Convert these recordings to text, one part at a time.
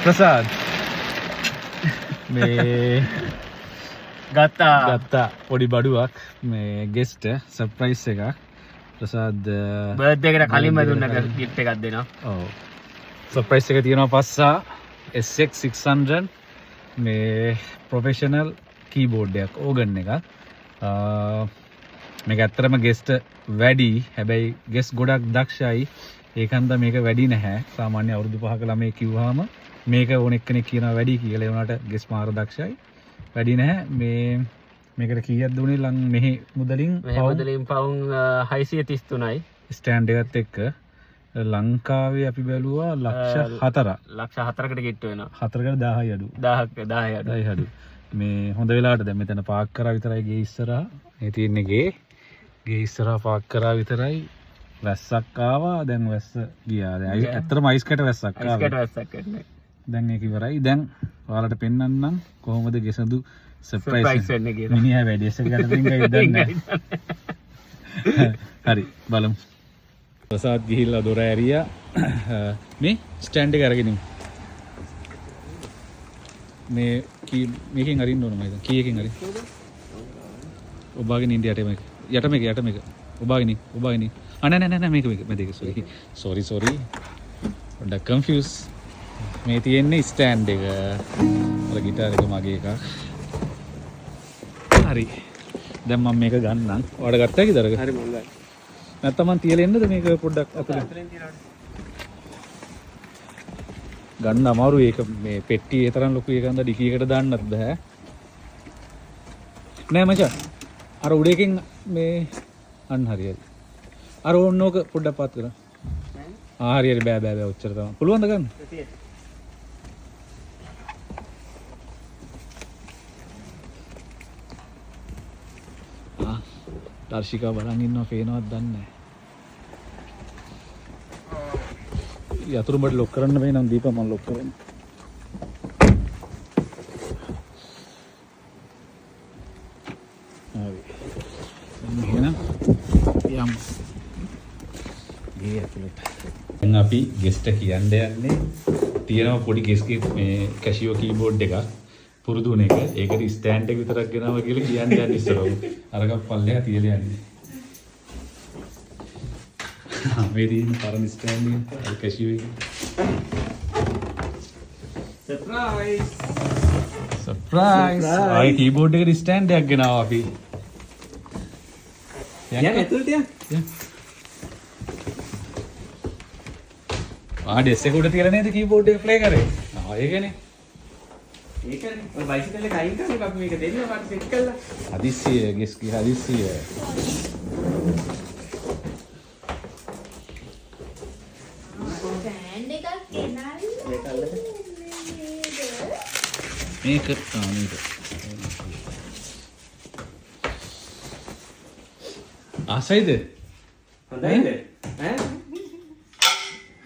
ප්‍රසාද් මේ ගත්තා පොඩි බඩුවක් මේ ගෙස්ට් සර්ප්‍රයිස් එකක් ප්‍රසාද් බර්ත්ඩේ එකට කලින්ම දුන්න ගිෆ්ට් එකක් දෙනවා. ඔව් සර්ප්‍රයිස් එක තියෙනවා පස්සා SX600 මේ ප්‍රොෆෙෂනල් කීබෝඩ් එකක් ඕගන් එකක්. මේක ඇත්තටම ගෙස්ට් වැඩි හැබැයි ගෙස්ට් ගොඩක් දක්ෂයි ඒකන්ද මේක වැඩි නැහැ. සාමාන්‍ය අවුරුදු 5ක ළමයි කිව්වහම මේක ඕන එක්කෙනෙක් කියනවා වැඩි කියලා. ඒ වුණාට ගෙස්ට් මාර දක්ෂයි. වැඩි නැහැ. මේකට කීයක් දුන්නේ ලං මෙහි මුදලින් පවුන් 633යි. ස්ටෑන්ඩ් එකත් එක්ක ලංකාවේ අපි බැලුවා ලක්ෂ 4කට කිට්ටු වෙනවා. 4කට 1000යි අඩු. 1000යි අඩු. මේ හොඳ වෙලාවට දැන් මෙතන පාක් කරා විතරයි ගේ ඉස්සරහා. මේ තියෙන්නේ ගේ ඉස්සරහා පාක් කරා විතරයි. වැස්සක් ආවා දැන් වැස්ස ගියා. දැන් ඇත්තටම අයිස් කැට වැස්සක් ආවා. දැන් ඒක ඉවරයි. දැන් ඔයාලට පෙන්වන්නම් කොහොමද ගෙසඳු සර්ප්‍රයිස් වෙන්නේ කියලා. මිනිහා වැඩේස ගන්න දෙන්නේ දැන්. හරි බලමු. ප්‍රසාද් ගිහිල්ලා දොර ඇරියා. මේ ස්ටෑන්ඩ් එක අරගෙන ඉමු. මේකෙන් අරින්න ඕන මම හිතන්නේ. කීයකින් අරින්න? ඔබාගෙන ඉන්දියාට මේක. යට මේක. ඔබාගෙන නෑ මේක මේක sorry පොඩ්ඩක් confuse. මේ තියෙන්නේ ස්ටෑන්ඩ් එක. අර ගිටාර් එක මගේ එකක්. හරි. දැන් මම මේක ගන්නම්. ඔයාලට ගත්තා කිද අරක? හරි මම ගන්න. නැත්තම් මම තියලා එන්නද මේක පොඩ්ඩක් අතලින්? ගන්න අමාරු ඒක මේ පෙට්ටිය ඒ තරම් ලොකු එකක් හන්ද ඩිකියකට දාන්නත් බෑ. නෑ මචං. අර උඩ එකෙන් මේ අන්න හරියයි. අර ඕන්නෝක පොඩ්ඩක් පාත් කරා. හරි බෑ ඔච්චර තමයි. පුළුවන්ද ගන්න? දර්ශිකා බලන් ඉන්නවා පේනවත් දන්නේ නැහැ. යතුරු බඩ ලොක් කරන්න බෑ නම් දීපා මම ලොක් කරන්න. හරි. එහෙනම් යමු. ගේ ඇතුළට. දැන් අපි ගෙස්ට් කියන්න යන්නේ තියෙනවා පොඩි ගෙස්ට් මේ කැෂියෝ කීබෝඩ් එකක්. පුරුදු වෙන එක. ඒකට ස්ටෑන්ඩ් එක විතරක් ගෙනාවා කියලා කියන්නේ යන්නේ ඉස්සරහ. අරක පල්ලෙහා තියලා යන්නේ. මේ තියෙන පරණ ස්ටෑන්ඩ් එක කැෂියෝ එක. සර්ප්‍රයිස්. ආයි කීබෝඩ් එකට ස්ටෑන්ඩ් එකක් ගෙනාවා අපි. යන්න ඇතුළට යන්න. ඩෙස් එක උඩ තියලා නේද කීබෝඩ් එක ප්ලේ කරේ? ඒකනේ. ඒකනේ. ඔය බයිසිකල් එක අයින් කරලා අපි මේක දෙන්න මට සෙට් කරලා. හදිස්සිය ගෙස්කි හදිස්සිය. ස්ටෑන්ඩ් එකක් ගෙනාවි. මේක ආසයිද? හොඳයිද? ඈ?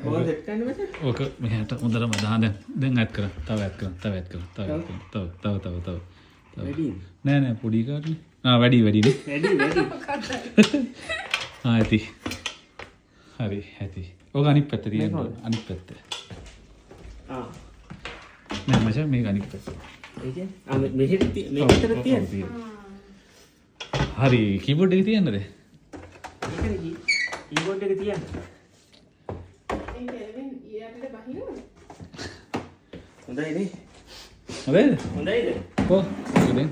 කොහොමද සෙට් කරන්න මචං? ඕක මෙහෙට හොඳටම දාන්න දැන් ඇඩ් කරා. තව ඇඩ් කරා. තව වැඩි. නෑ පොඩි කාටනේ. වැඩි නේ. වැඩි. ඇති. හරි ඇති. ඕක අනිත් පැත්ත තියන්න ඕන. අනිත් පැත්ත. නෑ මචං මේක අනිත් පැත්ත. ඒ කියන්නේ මෙහෙට තියන්න. හරි කීබෝඩ් එක තියන්නද? ඒකනේ කීබෝඩ් එක තියන්න. හොඳයිනේ. හොඳයිද? කො ඉතින්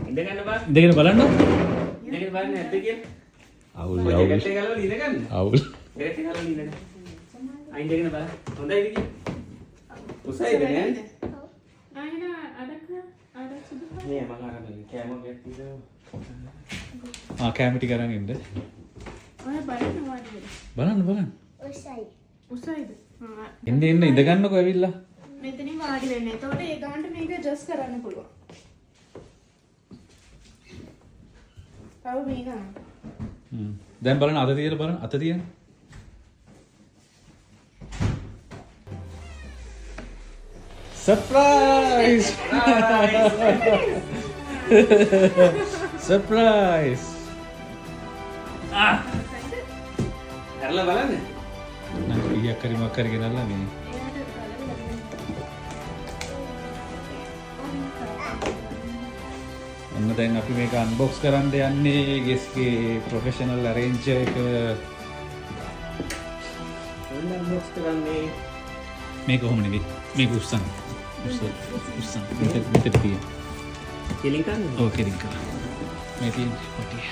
ඉඳගන්න බා. ඉඳගෙන බලන්න. ඉඳගෙන බලන්න ඇද්ද කියලා. අවුල් ඒකට ගලවලා ඉඳගන්න. අවුල්. ඒකට ගලවලා ඉඳගන්න. ඉඳගෙන බලන්න. හොඳයිද කියලා. උසයිද නෑ? නේ මම අරගෙන කැමෝ ගැට් තියලා. කැම ටික අරන් ඉන්න. බලන්න. උසයිද? එන්න ඉඳ ගන්නකෝ ඇවිල්ලා. මෙතනින් වාඩි වෙන්න. එතකොට ඒ ගානට මේක ඇඩ්ජස්ට් කරන්න පුළුවන්. තව මේ ගන්න. දැන් බලන්න අත තියලා බලන්න අත තියන්න. සර්ප්‍රයිස්! සර්ප්‍රයිස්! ඇරලා බලන්න. නම් කීයක් හරි මොකක් හරි ගෙනල්ලා මේ. දැන් අපි මේක අන්බොක්ස් කරන්න යන්නේ ගෙස්ගේ ප්‍රොෆෙෂනල් අරේන්ජර් එක. අන්බොක්ස් කරන්නේ මේක කොහොම නෙවෙයි. මේක උස්සන්න. උස්සන්න. මෙතන තියෙන. කෙලින් කරන්නේ. ඔව් කෙලින් කරා. මේ තියෙන කොටිය.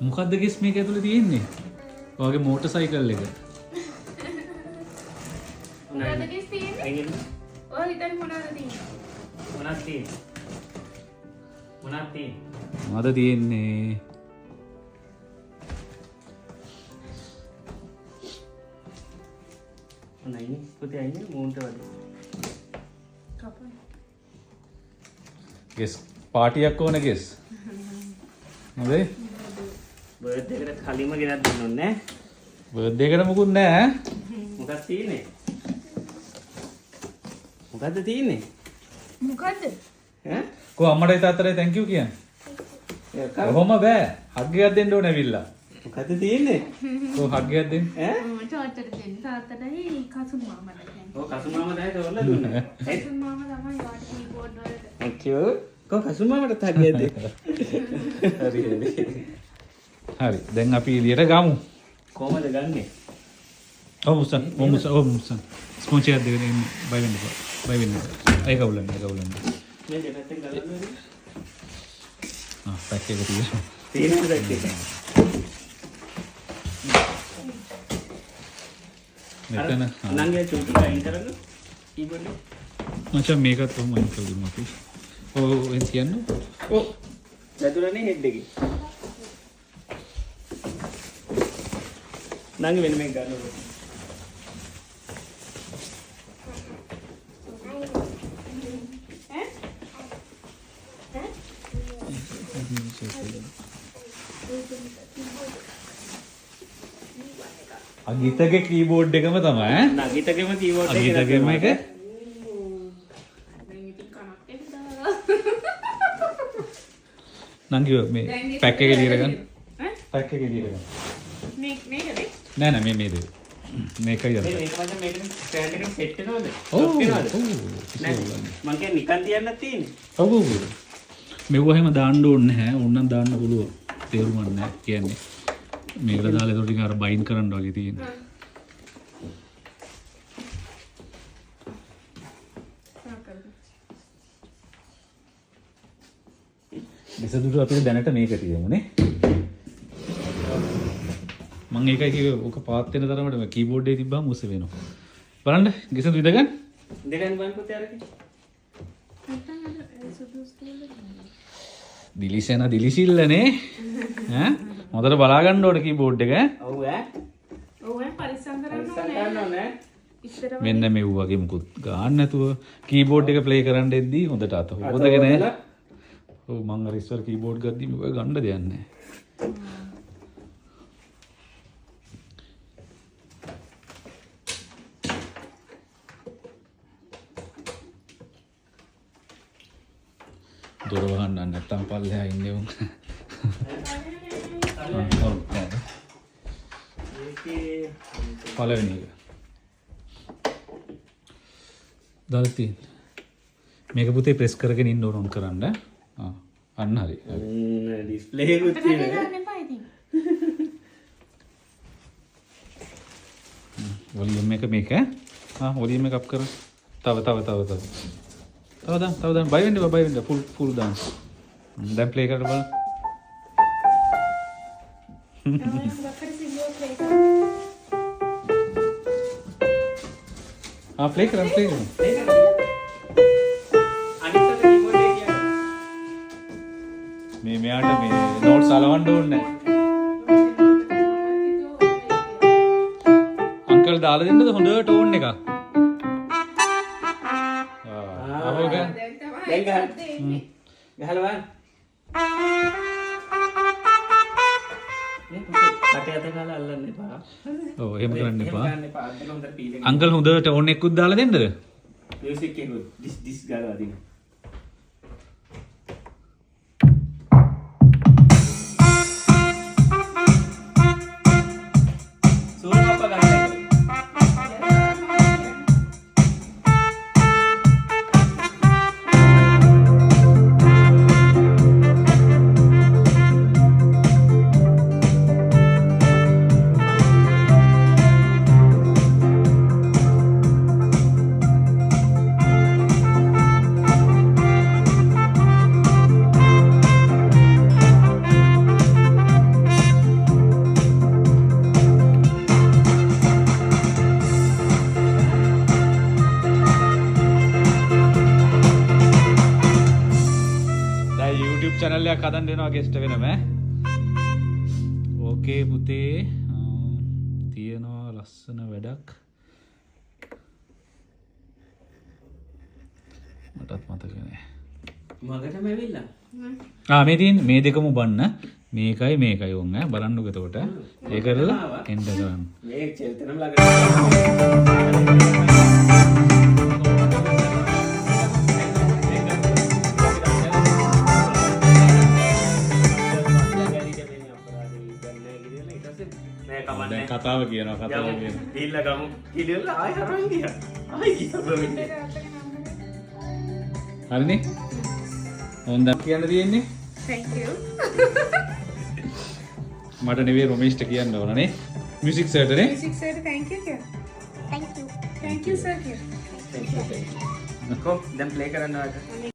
මොකද්ද ගෙස් මේක ඇතුලේ තියෙන්නේ? ඔයගේ මෝටර් සයිකල් එක. මොනවද කිස් තියෙන්නේ? අයිගෙන ඔය හිතන්නේ මොනවද තියෙන්නේ? මොනක් තියෙන්නේ? මොනක් තියෙන්නේ? මොනවද තියෙන්නේ? නයිනේ පුතේ අයිනේ මූන්ට වගේ. කපන්න. ගෙස් පාටියක් ඕනේ ගෙස්. හොඳයි. බර්ත් එකට කලින්ම ගෙනත් දෙන්න ඕනේ. බර්ත්ඩේ එකට මොකුත් නැහැ. මොකක්ද තියෙන්නේ? මොකද්ද තියෙන්නේ? මොකද්ද? ඈ? කො අම්මටයි තාත්තටයි thank you කියන්නේ. කොහොම බෑ. හග් එකක් දෙන්න ඕනේ ඇවිල්ලා. මොකද්ද තියෙන්නේ? කො හග් එකක් දෙන්න. ඈ? චෝට්ටට දෙන්න තාත්තටයි කසුන් මාමට දෙන්න. ඔව් කසුමාම දැයි තෝරලා දුන්නා. කසුන් මාම තමයි වාට කීබෝඩ් වලට. thank you. කො කසුමාමට හරියද? හරි හරි. හරි. දැන් අපි එළියට ගමු. කොහමද ගන්නෙ? ඔව් මුසන්. ඔව් මුසන්. ස්පොන්ජ් එකක් දෙගෙන ඉන්න. බය වෙන්න එපා. බය වෙන්න එපා. ඒක උලන්න. මේ දෙපැත්තෙන් ගලන්නේ. පැක් එක තියෙනවා. තියෙනවද ඒක? මෙතන නංගිය චුට්ටු අයින් කරන්න. කීබෝඩ් එක. මචං මේකත් කොහොම අයින් කරගමු අපි. ඔව් එන් කියන්න. ඔව්. දැදුරනේ හෙඩ් එකේ. නංගි මෙන්න මේක ගන්න ඕනේ. අගිතගේ කීබෝඩ් එකම තමයි ඈ. නගිතගෙම කීබෝඩ් එක. අගිතගෙම එක. දැන් ඉතින් කනක් එක්කලා. නංගි මේ පැක් එක එළියට ගන්න. ඈ? පැක් එක එළියට ගන්න. මේකද? නෑ නෑ මේ දෙක. මේකයි යන්න. මේක මචං මේක ස්ටෑන්ඩ් එකෙන් සෙට් වෙනවද? ඔව් ලොක් වෙනවද? ඔව්. මං කියන්නේ නිකන් තියන්නත් තියෙන්නේ. ඔව් ඔව්. මෙව්ව එහෙම දාන්න ඕනේ නැහැ. ඕනනම් දාන්න පුළුවන්. තේරුමක් නැහැ කියන්නේ. මේකට දාලා ඒකට ටික අර බයින් කරන්න වගේ තියෙනවා. විසදුරු අපිට දැනට මේක තියෙමුනේ. මම ඒකයි කිව්වේ ඔක පාත් වෙන තරමට මේ කීබෝඩ් එකේ තිබ්බම උස වෙනවා. බලන්න විසදු ඉඳගන්න. දෙකෙන් බලන්න පුතේ අරගෙන. දිලිසිල්ලනේ. ඈ හොඳට බලා ගන්න ඕනේ කීබෝඩ් එක ඈ. ඔව් ඈ. ඔව් ඈ පරිස්සම් කරන්න පරිස්සම් ඕනේ. කරන්න ඕනේ. ඉස්සර මෙන්න මේ වගේ මුකුත් ගන්න නැතුව කීබෝඩ් එක ප්ලේ කරන්න එද්දී හොඳට අත හොදගෙන ඔව් මම අර ඉස්සර කීබෝඩ් ගද්දී මේක ගන්න දෙයක් නැහැ. දොර වහන්න නැත්තම් පල්ලෙහා ඉන්නේ උන්. ඔව්. ඒකේ පළවෙනි එක. දාලා තියෙන. මේක පුතේ ප්‍රෙස් කරගෙන ඉන්න ඕන කරන්න. අන්න හරි. ඩිස්ප්ලේ එකකුත් තියෙනවා. ගන්න එපා ඉතින්. වොලියම් එක මේක ඈ. වොලියම් එක අප් කර. තව දාන්න. බය වෙන්න ෆුල් දාන්න. දැන් ප්ලේ කරලා බලන්න. ප්ලේ කරන්න. අනිත් අත කීබෝඩ් එක කියන්නේ. මෙයාට මේ නෝට්ස් අලවන්න ඕනේ නැහැ. අංකල් දාලා දෙන්නද හොඳට ඕන් එකක්. ආවෝක. දැන් ගහලා බලන්න. මේ පුතේ කටේ අත ගාලා අල්ලන්න එපා. ඔව් එහෙම කරන්න එපා. ගන්න එපා. අද හොඳට පීලෙන්. අංකල් හොඳට ඕන් එකකුත් දාලා දෙන්නද? මියුසික් එකකුත් ඩිස් ගාලා අදින්න. සූරප්පා ගන්න. ටිකක් හදන්න දෙනවා ගෙස්ට් වෙනම ඈ. ඕකේ පුතේ. තියෙනවා ලස්සන වැඩක්. මටත් මතක නෑ. මගටම ඇවිල්ලා. මේ තියෙන මේ දෙකම බන්න. මේකයි උන් ඈ බලන්නකො එතකොට. ඒ කරලා එන්න කරන්න. මේ චෙල්තනම ළඟට. දැන් කතාව කියනවා ගිහිල්ල ගමු කියලා ආයෙ හරන් ගියා. ආයෙ ගියා බොමින්. හරිනේ. හොඳ කියන්න තියෙන්නේ. Thank you. මට නෙවෙයි රොමේෂ්ට කියන්න ඕන නේ. මියුසික් සර්ට නේ. Music sir, thank you kya? Thank you. Thank you sir kya? කො දැන් ප්ලේ කරන්න වාට.